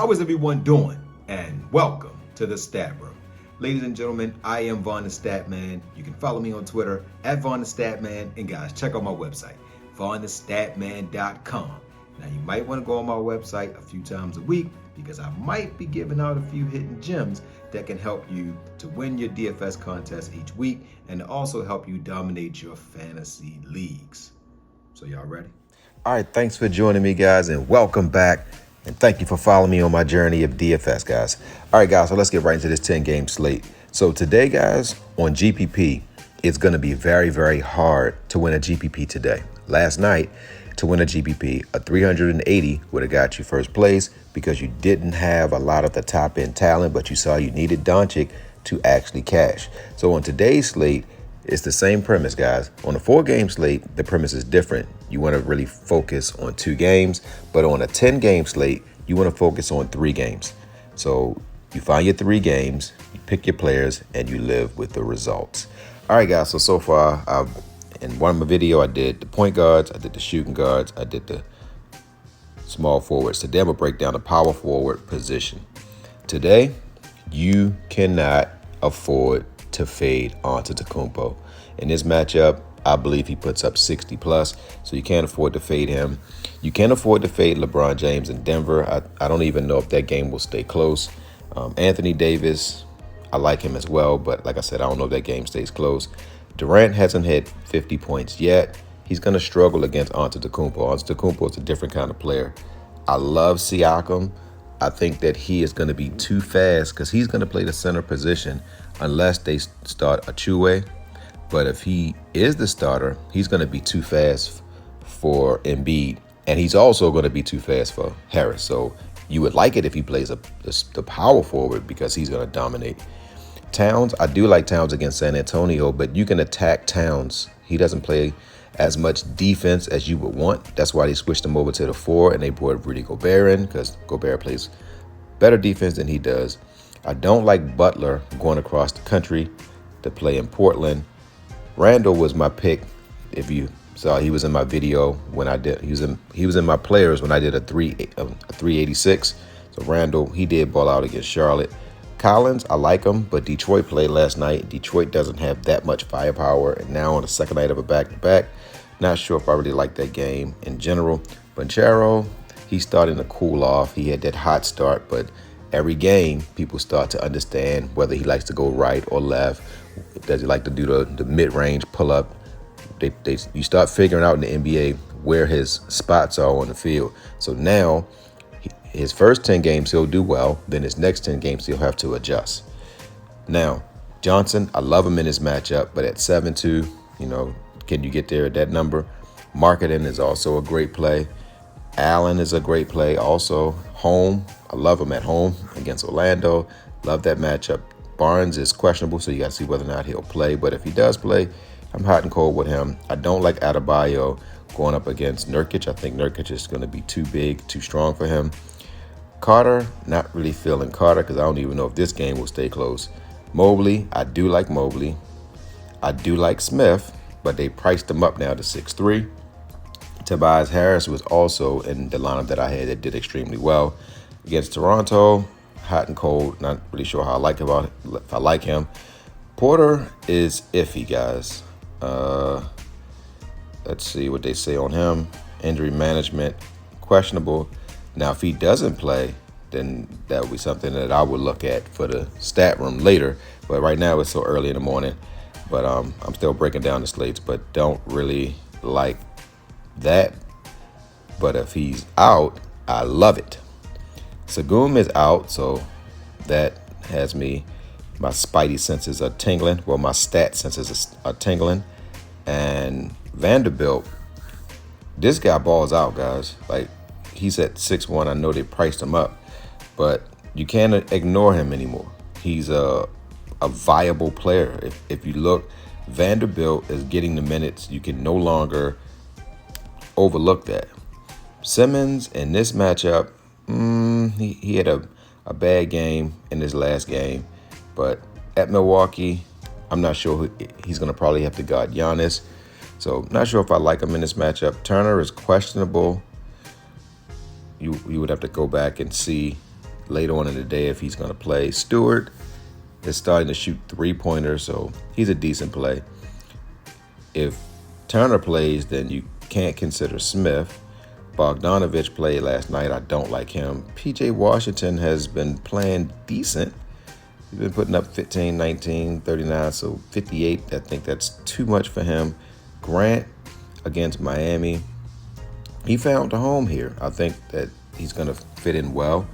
how is everyone doing? And welcome to the Stat Room. Ladies and gentlemen, I am VonnTheStatman. You can follow me on Twitter at VonnTheStatman. And guys, check out my website, VonnTheStatman.com. Now, you might want to go on my website a few times a week because I might be giving out a few hidden gems that can help you to win your DFS contest each week and to also help you dominate your fantasy leagues. So y'all ready? All right, thanks for joining me, guys, and welcome back. And thank you for following me on my journey of DFS, guys. All right, guys, so let's get right into this 10-game slate. So today, guys, on GPP, it's going to be very, very hard to win a GPP today. Last night, to win a GPP, a 380 would have got you first place because you didn't have a lot of the top-end talent, but you saw you needed Doncic to actually cash. So on today's slate, it's the same premise, guys. On a 4-game slate, the premise is different. You want to really focus on 2 games, but on a 10-game slate, you want to focus on 3 games. So you find your 3 games, you pick your players, and you live with the results. All right, guys, so far, in one of my videos, I did the point guards, I did the shooting guards, I did the small forwards. Today, I'm going to break down the power forward position. Today, you cannot afford to fade Antetokounmpo. In this matchup, I believe he puts up 60 plus, so you can't afford to fade him. You can't afford to fade LeBron James in Denver. I don't even know if that game will stay close. Anthony Davis, I like him as well, but like I said, I don't know if that game stays close. Durant hasn't hit 50 points yet. He's going to struggle against Antetokounmpo. Antetokounmpo is a different kind of player. I love Siakam. I think that he is going to be too fast because he's going to play the center position unless they start Achue. But if he is the starter, he's going to be too fast for Embiid. And he's also going to be too fast for Harris. So you would like it if he plays the power forward because he's going to dominate. Towns, I do like Towns against San Antonio, but you can attack Towns. He doesn't play as much defense as you would want. That's why they switched him over to the 4 and they brought Rudy Gobert in because Gobert plays better defense than he does. I don't like Butler going across the country to play in Portland. Randall was my pick. If you saw, he was in my video when I did. He was in my players when I did a 386. So Randall, he did ball out against Charlotte. Collins, I like him, but Detroit played last night. Detroit doesn't have that much firepower, and now on the second night of a back-to-back, not sure if I really like that game in general. Banchero, he's starting to cool off. He had that hot start, but every game, people start to understand whether he likes to go right or left. Does he like to do the mid-range pull-up? You start figuring out in the NBA where his spots are on the field. So now, his first 10 games, he'll do well. Then his next 10 games, he'll have to adjust. Now, Johnson, I love him in this matchup, but at 7-2, can you get there at that number? Marketing is also a great play. Allen is a great play. Also, home, I love him at home against Orlando. Love that matchup. Barnes is questionable, so you got to see whether or not he'll play. But if he does play, I'm hot and cold with him. I don't like Adebayo going up against Nurkic. I think Nurkic is going to be too big, too strong for him. Carter, not really feeling Carter because I don't even know if this game will stay close. Mobley, I do like Mobley. I do like Smith, but they priced him up now to 6'3". Tobias Harris was also in the lineup that I had that did extremely well. Against Toronto, hot and cold, not really sure how I like if I like him. Porter is iffy, guys. Let's see what they say on him. Injury management, questionable. Now, if he doesn't play, then that would be something that I would look at for the stat room later. But right now, it's so early in the morning. But I'm still breaking down the slates, but don't really like that. But if he's out, I love it. Sagum is out, so that has me, my spidey senses are tingling. Well, my stat senses are tingling. And Vanderbilt, this guy balls out, guys. Like, he's at 6'1". I know they priced him up, but you can't ignore him anymore. He's a viable player. If you look, Vanderbilt is getting the minutes. You can no longer overlook that. Simmons in this matchup, he had a bad game in his last game, but at Milwaukee, I'm not sure he's going to probably have to guard Giannis. So not sure if I like him in this matchup. Turner is questionable. You would have to go back and see later on in the day if he's going to play. Stewart is starting to shoot three-pointers, so he's a decent play. If Turner plays, then you can't consider Smith. Bogdanovich played last night. I don't like him. P.J. Washington has been playing decent. He's been putting up 15, 19, 39, so 58. I think that's too much for him. Grant against Miami. He found a home here. I think that he's going to fit in well.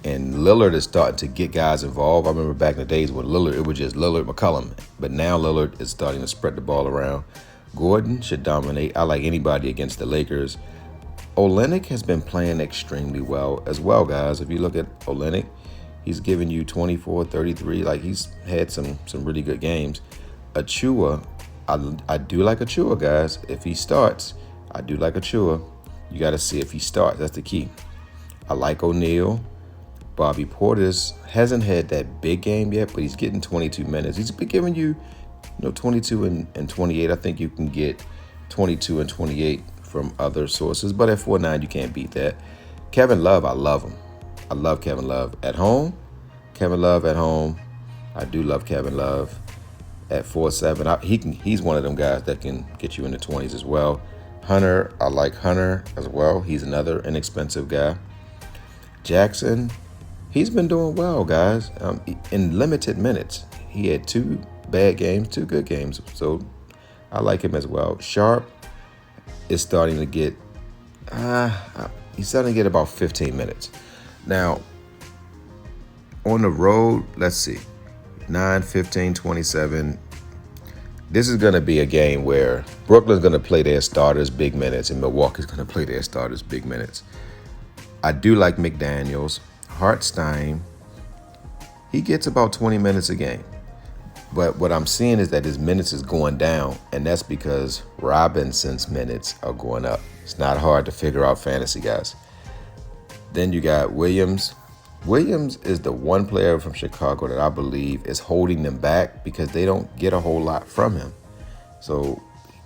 And Lillard is starting to get guys involved. I remember back in the days when it was just Lillard, McCollum. But now Lillard is starting to spread the ball around. Gordon should dominate. I like anybody against the Lakers. Olynyk has been playing extremely well as well, guys. If you look at Olynyk, he's giving you 24, 33. Like, he's had some really good games. Achua, I do like Achua, guys. If he starts, I do like Achua. You got to see if he starts. That's the key. I like O'Neal. Bobby Portis hasn't had that big game yet, but he's getting 22 minutes. He's been giving you, 22 and 28. I think you can get 22 and 28 from other sources, but at 4.9, you can't beat that. Kevin Love, I love him. I love Kevin Love at home. Kevin Love at home. I do love Kevin Love at 4.7. He's one of them guys that can get you in the 20s as well. Hunter, I like Hunter as well. He's another inexpensive guy. Jackson, he's been doing well, guys. In limited minutes, he had 2 bad games, 2 good games. So I like him as well. Sharp is starting to get, he's starting to get about 15 minutes. Now, on the road, let's see, 9, 15, 27. This is going to be a game where Brooklyn's going to play their starters big minutes and Milwaukee's going to play their starters big minutes. I do like McDaniels. Hartenstein, he gets about 20 minutes a game. But what I'm seeing is that his minutes is going down, and that's because Robinson's minutes are going up. It's not hard to figure out fantasy, guys. Then you got Williams. Williams is the one player from Chicago that I believe is holding them back because they don't get a whole lot from him. So,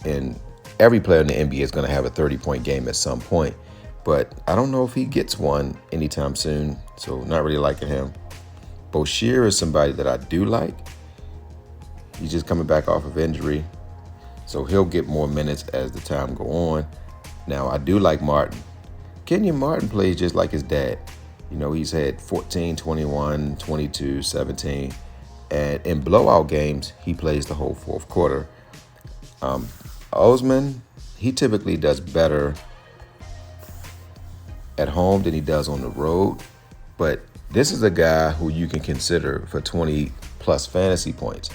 and every player in the NBA is going to have a 30-point game at some point. But I don't know if he gets one anytime soon, so not really liking him. Boshier is somebody that I do like. He's just coming back off of injury, so he'll get more minutes as the time go on. Now, I do like Martin. Kenyon Martin plays just like his dad. He's had 14, 21, 22, 17. And in blowout games, he plays the whole fourth quarter. Osman, he typically does better at home than he does on the road. But this is a guy who you can consider for 20-plus fantasy points.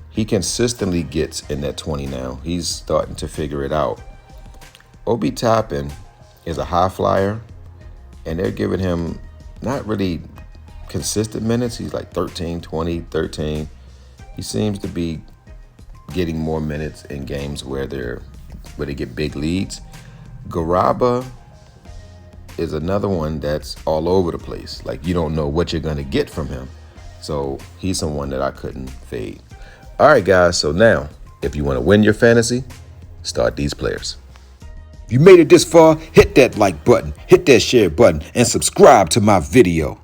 He consistently gets in that 20 now. He's starting to figure it out. Obi Toppin is a high flyer, and they're giving him not really consistent minutes. He's like 13, 20, 13. He seems to be getting more minutes in games where they get big leads. Garaba is another one that's all over the place. Like, you don't know what you're going to get from him. So he's someone that I couldn't fade. All right, guys. So now, if you want to win your fantasy, start these players. If you made it this far, hit that like button, hit that share button, and subscribe to my video.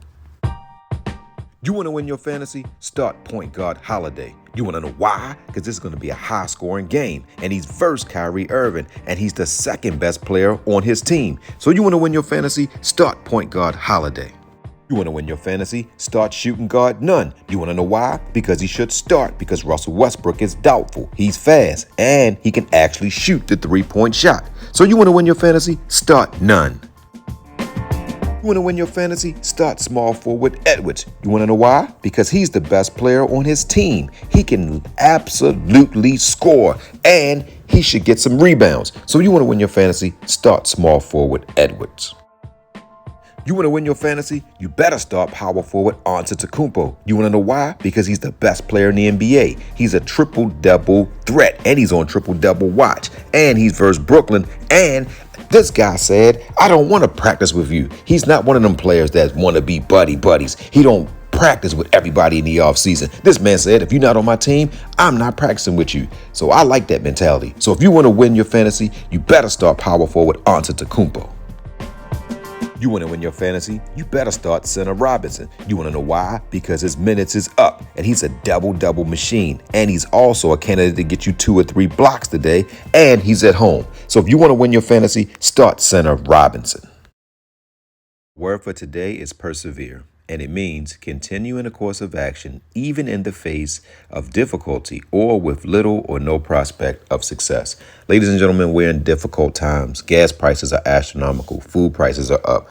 You want to win your fantasy? Start point guard Holiday. You want to know why? Because this is going to be a high-scoring game, and he's versus Kyrie Irving, and he's the second best player on his team. So you want to win your fantasy? Start point guard Holiday. You want to win your fantasy? Start shooting guard Nunn. You want to know why? Because he should start, because Russell Westbrook is doubtful. He's fast, and he can actually shoot the three-point shot. So you want to win your fantasy? Start Nunn. You want to win your fantasy? Start small forward Edwards. You want to know why? Because he's the best player on his team. He can absolutely score, and he should get some rebounds. So you want to win your fantasy? Start small forward Edwards. You want to win your fantasy? You better start power forward Antetokounmpo. You want to know why? Because he's the best player in the NBA. He's a triple-double threat, and he's on triple-double watch, and he's versus Brooklyn, and this guy said, I don't want to practice with you. He's not one of them players that want to be buddies. He don't practice with everybody in the offseason. This man said, if you're not on my team, I'm not practicing with you. So I like that mentality. So if you want to win your fantasy, you better start power forward Antetokounmpo. You want to win your fantasy? You better start Center Robinson. You want to know why? Because his minutes is up, and he's a double-double machine. And he's also a candidate to get you 2 or 3 blocks today, and he's at home. So if you want to win your fantasy, start Center Robinson. Word for today is persevere, and it means continue in a course of action even in the face of difficulty or with little or no prospect of success. Ladies and gentlemen, we're in difficult times. Gas prices are astronomical. Food prices are up.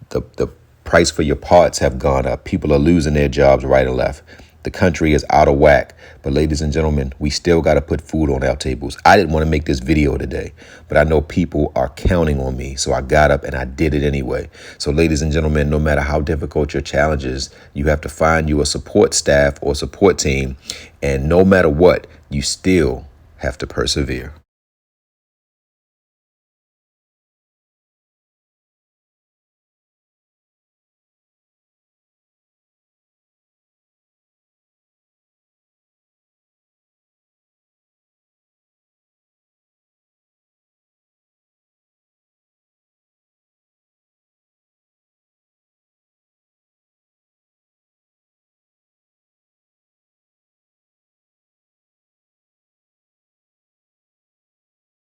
The price for your parts have gone up. People are losing their jobs right and left. The country is out of whack. But ladies and gentlemen, we still got to put food on our tables. I didn't want to make this video today, but I know people are counting on me. So I got up and I did it anyway. So ladies and gentlemen, no matter how difficult your challenges, you have to find you a support staff or support team. And no matter what, you still have to persevere.